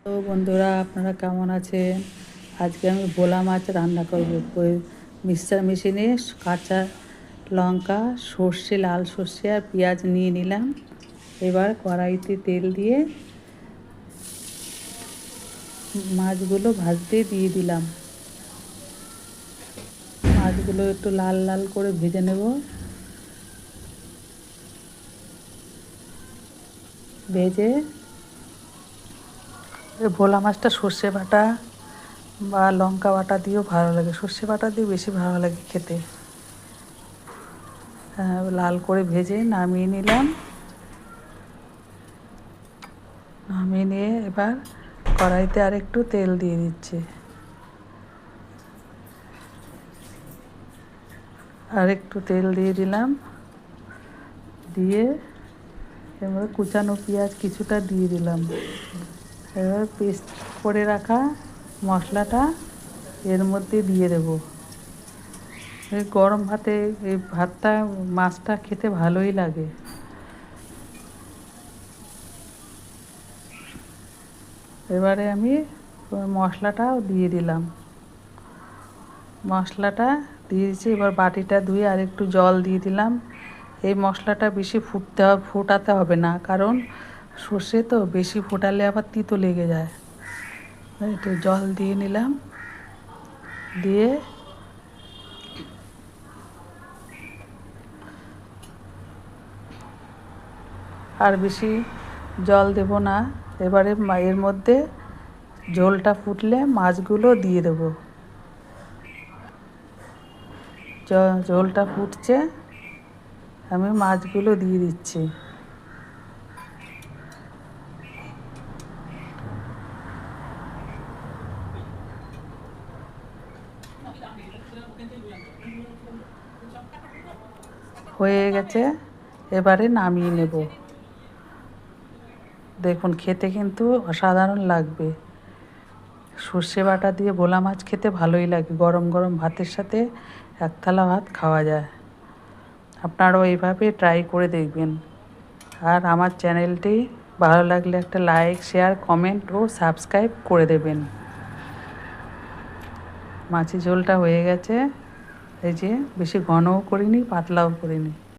তো বন্ধুরা, আপনারা কেমন আছেন? আজকে আমি ভোলা মাছ রান্না করব। মিক্সচার মেশিনে কাঁচা লঙ্কা, সর্ষে, লাল সর্ষে আর পেঁয়াজ নিয়ে নিলাম। এবার কড়াইতে তেল দিয়ে মাছগুলো ভাজতে দিয়ে দিলাম। মাছগুলো একটু লাল লাল করে ভেজে নেব। ভেজে ভোলা মাছটা সর্ষে বাটা বা লঙ্কা বাটা দিয়েও ভালো লাগে, সর্ষে বাটা দিয়ে বেশি ভালো লাগে খেতে। লাল করে ভেজে নামিয়ে নিলাম। নামিয়ে নিয়ে এবার কড়াইতে আর একটু তেল দিয়ে দিচ্ছি। আর একটু তেল দিয়ে দিলাম। দিয়ে এবার কুচানো পেঁয়াজ কিছুটা দিয়ে দিলাম। এবার পেস্ট করে রাখা মশলাটা এর মধ্যে দিয়ে দেবো। এই গরম ভাতে এই ভাতটা মাছটা খেতে ভালোই লাগে। এবারে আমি মশলাটাও দিয়ে দিলাম। মশলাটা দিয়ে দিচ্ছি। এবার বাটিটা ধুয়ে আর একটু জল দিয়ে দিলাম। এই মশলাটা বেশি ফোটাতে হবে না, কারণ সর্ষে তো বেশি ফোটালে আবার তিতো লেগে যায়। একটু জল দিয়ে নিলাম। দিয়ে আর বেশি জল দেব না। এবারে এর মধ্যে ঝোলটা ফুটলে মাছগুলো দিয়ে দেবো। ঝোলটা ফুটছে, আমি মাছগুলো দিয়ে দিচ্ছি। হয়ে গেছে, এবারে নামিয়ে নেব। দেখুন, খেতে কিন্তু অসাধারণ লাগবে। সর্ষে বাটা দিয়ে ভোলা মাছ খেতে ভালোই লাগে। গরম গরম ভাতের সাথে এক থালা ভাত খাওয়া যায়। আপনারাও এইভাবে ট্রাই করে দেখবেন। আর আমার চ্যানেলটি ভালো লাগলে একটা লাইক, শেয়ার, কমেন্ট ও সাবস্ক্রাইব করে দেবেন। মাছের ঝোলটা হয়ে গেছে। এই যে বেশি ঘনও করিনি, পাতলাও করিনি।